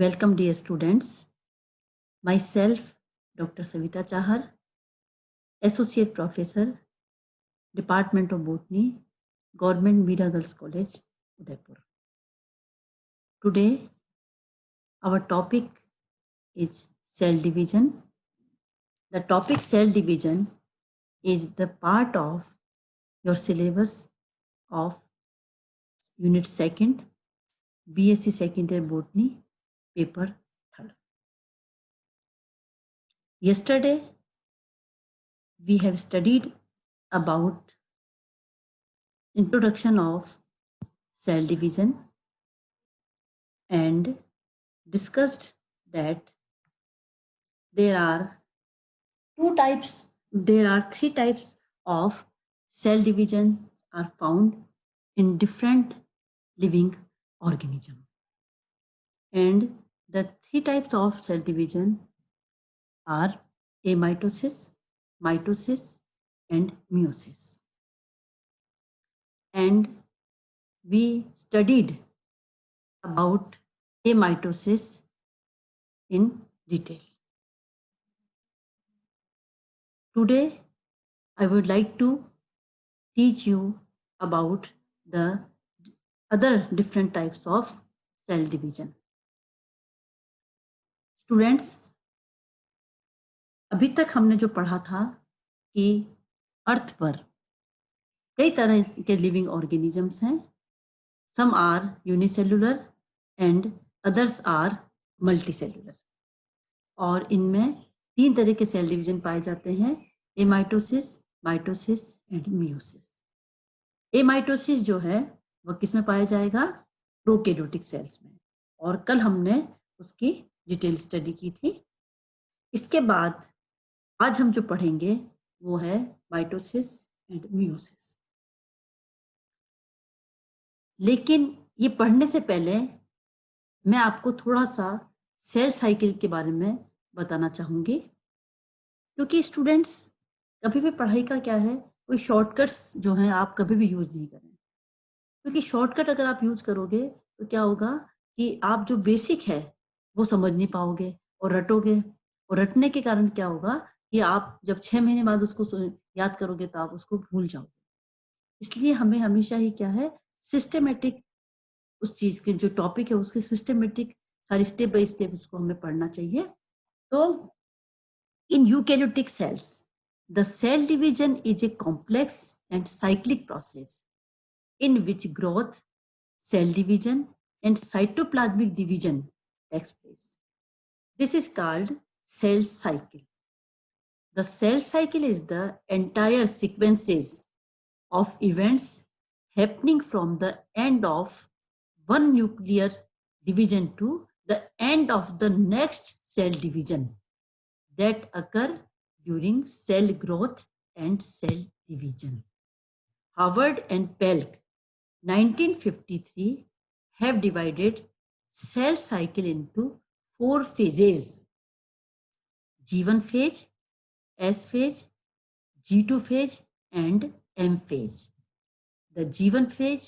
Welcome, dear students. Myself, Dr. Savita Chahar, Associate Professor, Department of Botany, Government Mira Girls College, Udaipur. Today, our topic is cell division. The topic cell division is the part of your syllabus of Unit 2nd, BSc Second Year Botany, Paper 3rd. Yesterday, we have studied about introduction of cell division and discussed that there are three types of cell division are found in different living organism. And the three types of cell division are amitosis, mitosis, and meiosis. And we studied about amitosis in detail. Today, I would like to teach you about the other different types of cell division. Students, अभी तक हमने जो पढ़ा था कि अर्थ पर कई तरह के लिविंग ऑर्गेनिजम्स हैं. Some are unicellular and others are multicellular. और इनमें तीन तरह के सेल डिवीजन पाए जाते हैं: amitosis, mitosis and meiosis. Amitosis जो है वह किस में पाया जाएगा? प्रोकैरियोटिक सेल्स में. और कल हमने उसकी डिटेल स्टडी की थी. इसके बाद आज हम जो पढ़ेंगे वो है माइटोसिस एंड मियोसिस. लेकिन ये पढ़ने से पहले मैं आपको थोड़ा सा सेल साइकिल के बारे में बताना चाहूँगी, क्योंकि स्टूडेंट्स कभी भी पढ़ाई का क्या है, कोई शॉर्टकट्स जो हैं आप कभी भी यूज़ नहीं करें. क्योंकि शॉर्टकट अगर आप यूज़ करोगे तो क्या होगा कि आप जो बेसिक है वो समझ नहीं पाओगे और रटोगे. और रटने के कारण क्या होगा कि आप जब 6 महीने बाद उसको याद करोगे तो आप उसको भूल जाओगे. इसलिए हमें हमेशा ही क्या है, सिस्टमेटिक उस चीज़ के जो टॉपिक है उसके सिस्टमेटिक सारी स्टेप बाय स्टेप उसको हमें पढ़ना चाहिए. तो in eukaryotic cells the cell division is a complex and cyclic process in which growth, cell division, and cytoplasmic division takes place. This is called cell cycle. The cell cycle is the entire sequences of events happening from the end of one nuclear division to the end of the next cell division that occur during cell growth and cell division. Howard and Pelk 1953 have divided cell cycle into 4 phases: G1 phase, S phase, G2 phase, and M phase. The G1 phase,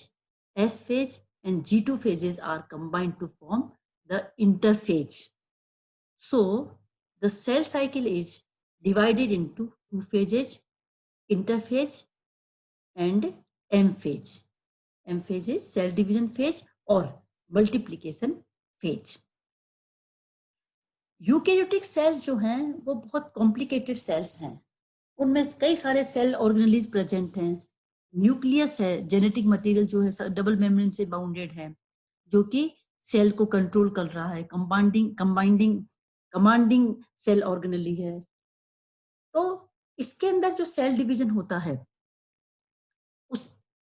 S phase, and G2 phases are combined to form the interphase. So, the cell cycle is divided into 2 phases: interphase and M phase. M phase is cell division phase और multiplication phase. Eukaryotic cells जो हैं वो बहुत complicated sales हैं. उनमें कई सारे cell organelles present हैं. न्यूक्लियस है, जेनेटिक मटेरियल जो है डबल मेम्ब्रेन से बाउंडेड है, जो कि सेल को कंट्रोल कर रहा है. कमांडिंग सेल ऑर्गेनेली है. तो इसके अंदर जो सेल डिवीजन होता है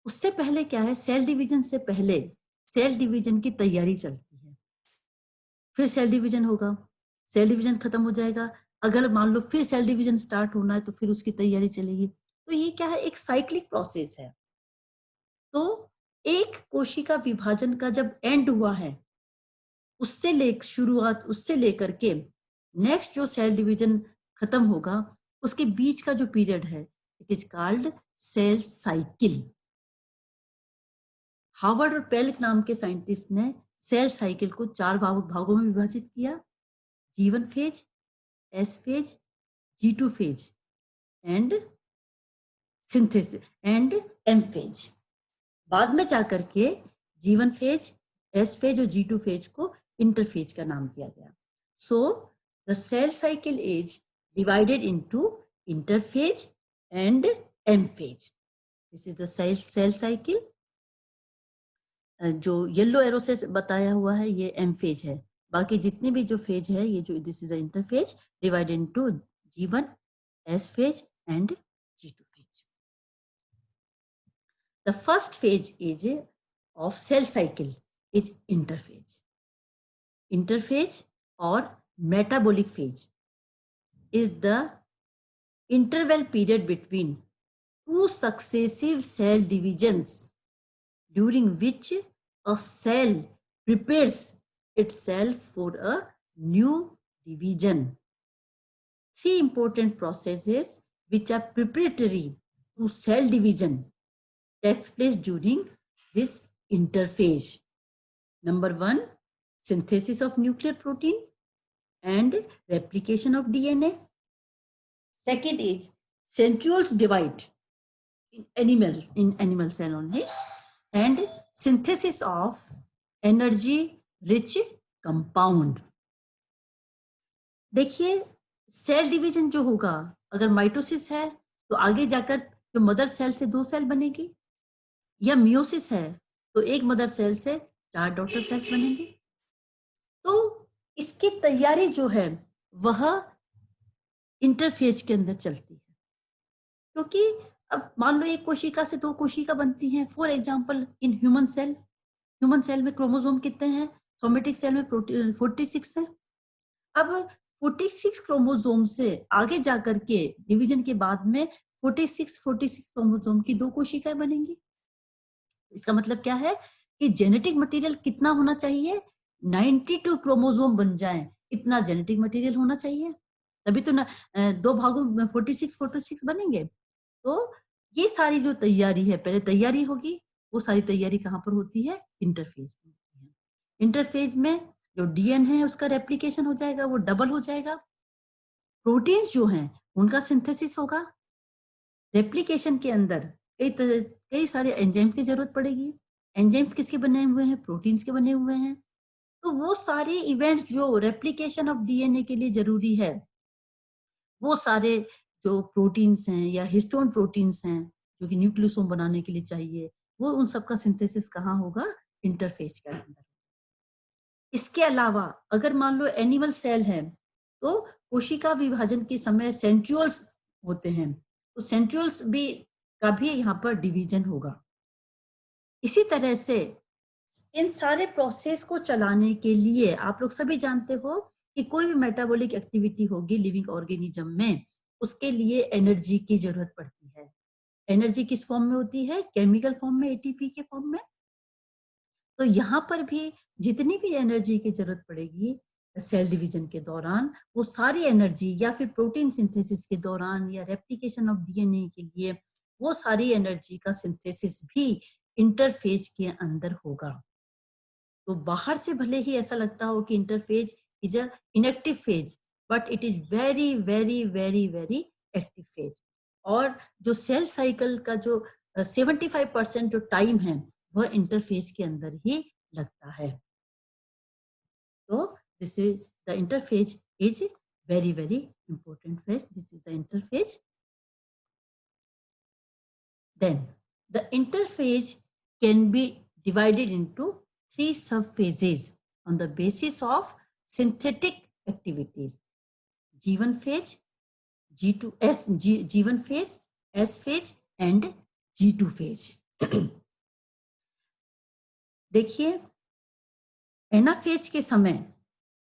उससे पहले क्या है, सेल डिवीजन से पहले सेल डिवीजन की तैयारी चलती है. फिर सेल डिवीजन होगा, सेल डिवीजन खत्म हो जाएगा. अगर मान लो फिर सेल डिवीजन स्टार्ट होना है तो फिर उसकी तैयारी चलेगी. तो ये क्या है, एक साइक्लिक प्रोसेस है. तो एक कोशिका विभाजन का जब एंड हुआ है उससे लेकर के नेक्स्ट जो सेल डिवीजन खत्म होगा उसके बीच का जो पीरियड है it is called cell cycle. Howard और पेल्क नाम के साइंटिस्ट ने सेल साइकिल को 4 भागों में विभाजित किया, G1 phase, S phase, G2 phase and synthesis and M phase. बाद में जाकर के G1 फेज, S फेज और G2 फेज को इंटरफेज का नाम दिया गया। So the cell cycle is divided into interphase and M phase. This is the cell cycle. जो येलो एरो से बताया हुआ है ये M फेज है, बाकी जितने भी जो फेज है ये जो this is the interphase divided into G1, S phase and G2 phase. The first phase is of cell cycle is interphase. Interphase or metabolic phase is the interval period between two successive cell divisions during which a cell prepares itself for a new division. Three important processes which are preparatory to cell division takes place during this interphase. Number 1, synthesis of nuclear protein and replication of DNA. Second is centrioles divide in animal cell only, and synthesis of energy rich compound. देखिए cell division जो होगा, अगर mitosis है तो आगे जाकर जो mother cell से 2 सेल बनेगी, या मियोसिस है तो एक मदर सेल से 4 डॉटर सेल्स बनेंगे। तो इसकी तैयारी जो है वह इंटरफेज के अंदर चलती है, क्योंकि अब मान लो एक कोशिका से 2 कोशिका बनती हैं। For example in human cell में क्रोमोसोम कितने हैं? सोमेटिक सेल में 46 है। अब 46 क्रोमोसोम से आगे जाकर के डिवीजन के बाद में 46 क्रोमोसोम की 2 कोशिकाएं बनेंगी। इसका मतलब क्या है कि जेनेटिक मटेरियल कितना होना चाहिए? 92 क्रोमोसोम बन जाएं, इतना जेनेटिक मटेरियल होना चाहिए, तभी तो 2 भागों में 46 बनेंगे। तो ये सारी जो तैयारी है, पहले तैयारी होगी, वो सारी तैयारी कहाँ पर होती है? इंटरफेज में होती है। इंटरफेज में जो डीएन है उसका रेप्लिकेशन हो जाएगा, वो डबल हो जाएगा। प्रोटीन्स जो हैं उनका सिंथेसिस होगा। रेप्लिकेशन के अंदर कई सारे एंजाइम की जरूरत पड़ेगी। एंजाइम्स किसके बने हुए हैं? प्रोटीन्स के बने हुए हैं। तो वो सारे इवेंट्स जो रेप्लिकेशन ऑफ डीएनए के लिए जरूरी है, वो सारे जो प्रोटीन्स हैं या हिस्टोन प्रोटीन्स हैं जो कि न्यूक्लियोसोम बनाने के लिए चाहिए, वो उन सबका सिंथेसिस कहाँ होगा? इंटरफेज के अंदर। इसके अलावा अगर मान लो एनिमल सेल है तो कोशिका विभाजन के समय सेंट्रियोल्स होते हैं, तो सेंट्रियोल्स का भी यहाँ पर डिवीजन होगा। इसी तरह से इन सारे प्रोसेस को चलाने के लिए आप लोग सभी जानते हो कि कोई भी मेटाबॉलिक एक्टिविटी होगी लिविंग ऑर्गेनिज्म में, उसके लिए एनर्जी की जरूरत पड़ती है। एनर्जी किस फॉर्म में होती है? केमिकल फॉर्म में, एटीपी के फॉर्म में। तो यहाँ पर भी जितनी भी एनर्जी की जरूरत पड़ेगी सेल डिवीजन के दौरान, वो सारी एनर्जी या फिर प्रोटीन सिंथेसिस के दौरान या रेप्लिकेशन ऑफ डीएनए के लिए, वो सारी एनर्जी का सिंथेसिस भी इंटरफेज के अंदर होगा। तो बाहर से भले ही ऐसा लगता हो कि interphase is a inactive phase, but it is very very very very active phase. और जो सेल साइकिल का जो 75% जो टाइम है वह इंटरफेज के अंदर ही लगता है। तो this is the interphase is very very important phase. This is the interphase. Then the interphase can be divided into 3 subphases on the basis of synthetic activities: G1 phase, G1 phase, S phase and G2 phase. देखिए anaphase के समय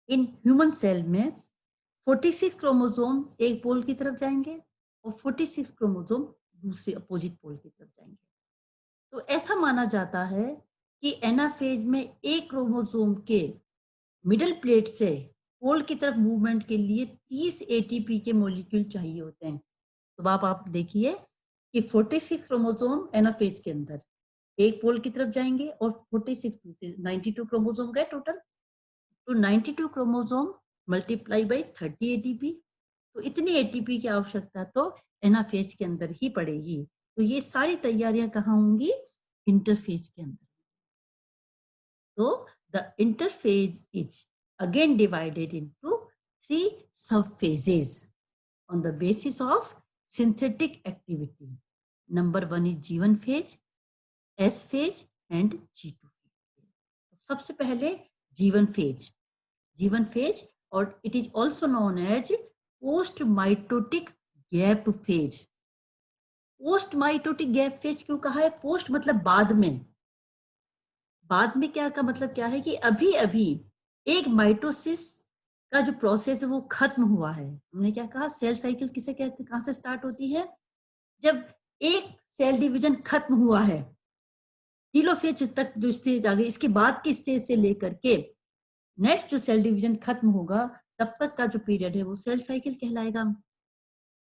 इन human cell में 46 chromosome एक पोल की तरफ जाएंगे और 46 chromosome दूसरे अपोजिट पोल की तरफ जाएंगे। तो ऐसा माना जाता है कि एनाफेज में एक क्रोमोसोम के मिडल प्लेट से पोल की तरफ मूवमेंट के लिए 30 एटीपी के मॉलिक्यूल चाहिए होते हैं। तो आप देखिए कि 46 क्रोमोसोम एनाफेज के अंदर एक पोल की तरफ जाएंगे और 46 92 क्रोमोसोम गए टोटल। तो 92 क्रोमोसोम मल्टीप्लाई बाई 30 एटीपी, तो इतनी एटीपी की आवश्यकता तो एनाफेज के अंदर ही पड़ेगी। तो ये सारी तैयारियां कहाँ होंगी? इंटरफेज के अंदर। तो the interphase is again divided into 3 subphases on the basis of synthetic activity. Number 1 is G1 phase, S phase and G2 phase. सबसे पहले G1 phase. G1 phase or it is also known as post mitotic gap phase. Post mitotic gap phase क्यों कहा है? Post मतलब बाद में। बाद में क्या का मतलब क्या है कि अभी अभी एक माइटोसिस का जो प्रोसेस है वो खत्म हुआ है। हमने क्या कहा? सेल साइकिल किसे कहते हैं? कहां से स्टार्ट होती है? जब एक सेल डिवीजन खत्म हुआ है, टीलोफेज तक जो स्टेज आ गई, इसके बाद की स्टेज से लेकर के नेक्स्ट जो सेल डिवीजन खत्म होगा तब तक का जो पीरियड है वो सेल साइकिल कहलाएगा।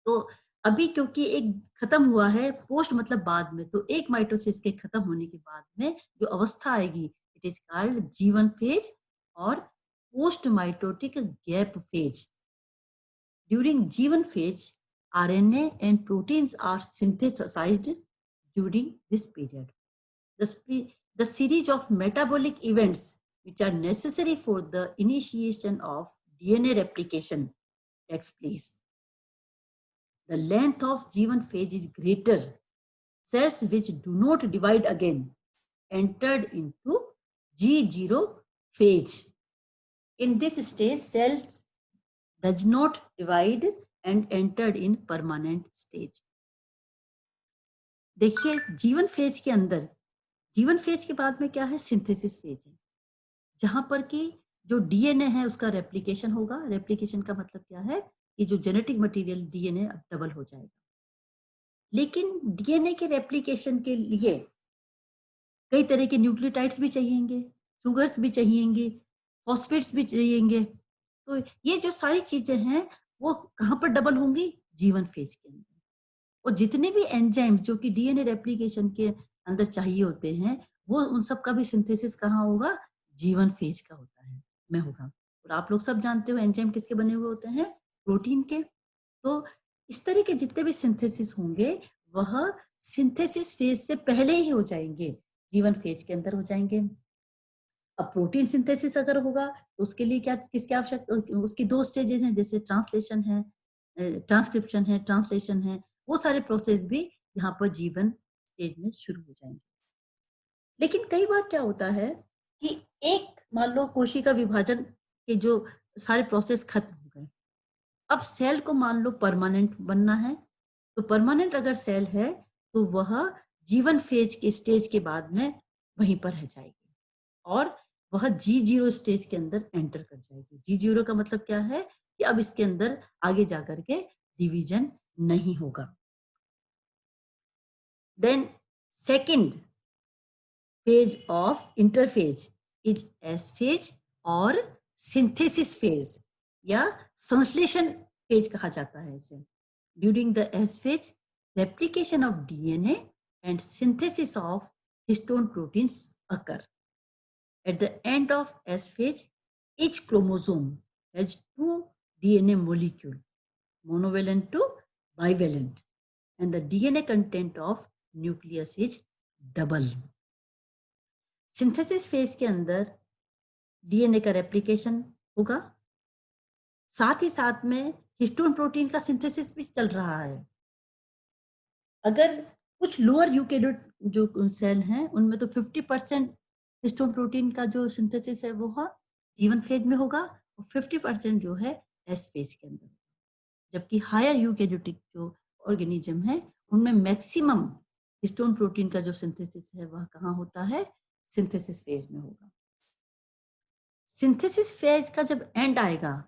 तो अभी क्योंकि एक खत्म हुआ है, पोस्ट मतलब बाद में, तो एक माइटोसिस के खत्म होने के बाद में जो अवस्था आएगी it is called G1 phase और post mitotic gap phase. During G1 phase RNA and proteins are synthesized during this period. The series of metabolic events which are necessary for the initiation of DNA replication takes place. The length of G1 phase is greater. Cells which do not divide again entered into G0 phase. In this stage, cells does not divide and entered in permanent stage. देखिए जीवन phase के अंदर, जीवन phase के बाद में क्या है? सिंथेसिस फेज है, जहां पर कि जो डीएनए है उसका रेप्लिकेशन होगा। रेप्लिकेशन का मतलब क्या है? कि जो जेनेटिक मटेरियल डीएनए अब डबल हो जाएगा। लेकिन डीएनए के रेप्लिकेशन के लिए कई तरह के न्यूक्लियोटाइड्स भी चाहिएंगे, शुगर्स भी चाहिएंगे, फॉस्फेट्स भी चाहिएंगे। तो ये जो सारी चीजें हैं वो कहाँ पर डबल होंगी? जीवन फेज के अंदर। और जितने भी एंजाइम्स जो कि डीएनए रेप्लिकेशन के अंदर चाहिए होते हैं वो उन सब का भी सिंथेसिस कहाँ होगा? जीवन फेज का होता है में होगा। और आप लोग सब जानते हो एंजाइम किसके बने हुए होते हैं? प्रोटीन के। तो इस तरह के जितने भी सिंथेसिस होंगे वह सिंथेसिस फेज से पहले ही हो जाएंगे, जीवन फेज के अंदर हो जाएंगे। अब प्रोटीन सिंथेसिस अगर होगा तो उसके लिए क्या किसकी आवश्यकता? उसकी 2 स्टेजेस हैं, जैसे ट्रांसलेशन है, ट्रांसक्रिप्शन है, ट्रांसलेशन है। वो सारे प्रोसेस भी यहाँ पर जीवन स्टेज में शुरू हो जाएंगे। लेकिन कई बार क्या होता है कि एक मान लो कोशिका विभाजन के जो सारे प्रोसेस खत्म हो गए, अब सेल को मान लो परमानेंट बनना है, तो परमानेंट अगर सेल है तो वह जीवन फेज के स्टेज के बाद में वहीं पर रह जाएगी और वह G0 स्टेज के अंदर एंटर कर जाएगी। G0 का मतलब क्या है? कि अब इसके अंदर आगे जाकर के डिवीजन नहीं होगा। Then second phase of interphase is S phase और सिंथेसिस फेज या संश्लेषण फेज कहा जाता है इसे। During the S phase replication of DNA and synthesis of histone proteins occur. At the end of S phase, each chromosome has 2 DNA molecules, monovalent to bivalent, and the DNA content of nucleus is double. Synthesis phase के अंदर DNA का replication होगा, साथ ही साथ में histone protein का synthesis भी चल रहा है। अगर कुछ लोअर यूकेरियोट जो सेल हैं उनमें तो 50% हिस्टोन प्रोटीन का जो सिंथेसिस है वो जीवन फेज में होगा और 50% जो है एस फेज के अंदर। जबकि हायर यूकेरियोटिक जो ऑर्गेनिज्म है उनमें मैक्सिमम हिस्टोन प्रोटीन का जो सिंथेसिस है वह कहाँ होता है? सिंथेसिस फेज में होगा। सिंथेसिस फेज का जब एंड आएगा,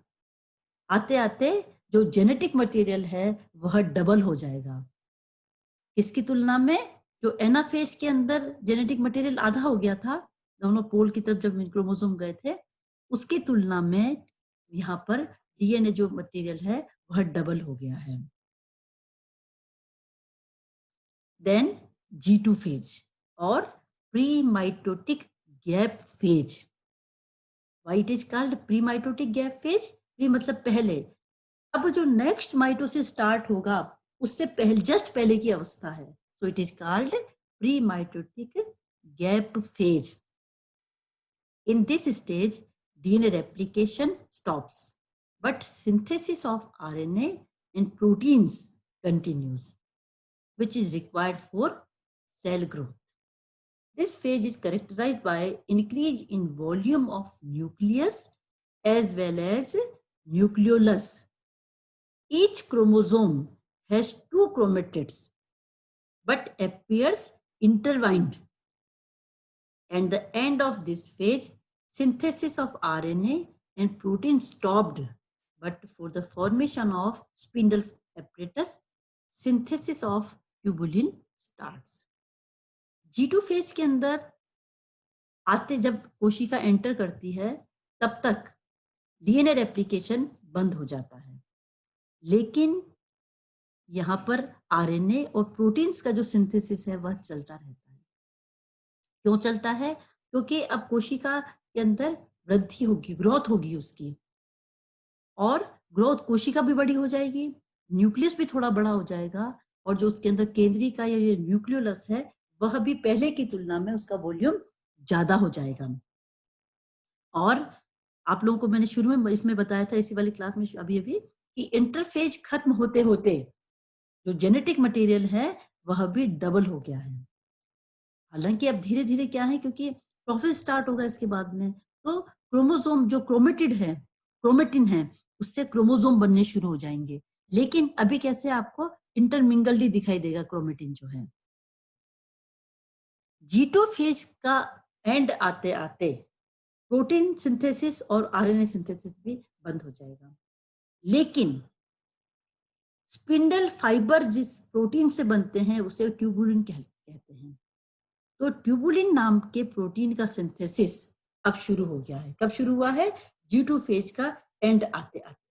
आते आते जो जेनेटिक मटेरियल है वह डबल हो जाएगा। इसकी तुलना में जो एनाफेज के अंदर जेनेटिक मटेरियल आधा हो गया था, दोनों पोल की तरफ जब क्रोमोसोम गए थे, उसकी तुलना में यहाँ पर डीएनए जो मटेरियल है वह डबल हो गया है। देन G2 फेज और pre mitotic gap phase. Why it is called pre mitotic gap phase? Pre मतलब पहले, अब जो नेक्स्ट माइटोसिस स्टार्ट होगा उससे पहले, जस्ट पहले की अवस्था है, so it is called pre mitotic gap phase. In this stage, DNA replication stops, but synthesis of RNA and proteins continues, which is required for cell growth. This phase is characterized by increase in volume of nucleus as well as nucleolus. Each chromosome has two chromatids but appears intertwined. And the end of this phase, synthesis of RNA and protein stopped, but for the formation of spindle apparatus, synthesis of tubulin starts. G2 phase के अंदर आते जब कोशिका enter करती है तब तक DNA replication बंद हो जाता है, लेकिन यहाँ पर आरएनए और प्रोटीन्स का जो सिंथेसिस है वह चलता रहता है। क्यों चलता है? क्योंकि अब कोशिका के अंदर वृद्धि होगी, ग्रोथ होगी उसकी, और ग्रोथ कोशिका भी बड़ी हो जाएगी, न्यूक्लियस भी थोड़ा बड़ा हो जाएगा, और जो उसके अंदर केंद्रीय का या न्यूक्लियोलस है वह भी पहले की तुलना में उसका वॉल्यूम ज्यादा हो जाएगा। और आप लोगों को मैंने शुरू में इसमें बताया था, इसी वाली क्लास में अभी कि इंटरफेज खत्म होते होते जो जेनेटिक मटेरियल है वह भी डबल हो गया है। हालांकि अब धीरे धीरे क्या है, क्योंकि प्रोसेस स्टार्ट होगा इसके बाद में, तो क्रोमोसोम जो क्रोमेटिन है उससे क्रोमोसोम बनने शुरू हो जाएंगे, लेकिन अभी कैसे आपको इंटरमिंगल्ड ही दिखाई देगा क्रोमेटिन जो है। G2 फेज का एंड आते आते प्रोटीन सिंथेसिस और आरएनए सिंथेसिस भी बंद हो जाएगा, लेकिन स्पिंडल फाइबर जिस प्रोटीन से बनते हैं उसे ट्यूबुलिन कहते हैं। तो ट्यूबुलिन नाम के प्रोटीन का सिंथेसिस अब शुरू हो गया है। कब शुरू हुआ है? G2 फेज का एंड आते आते।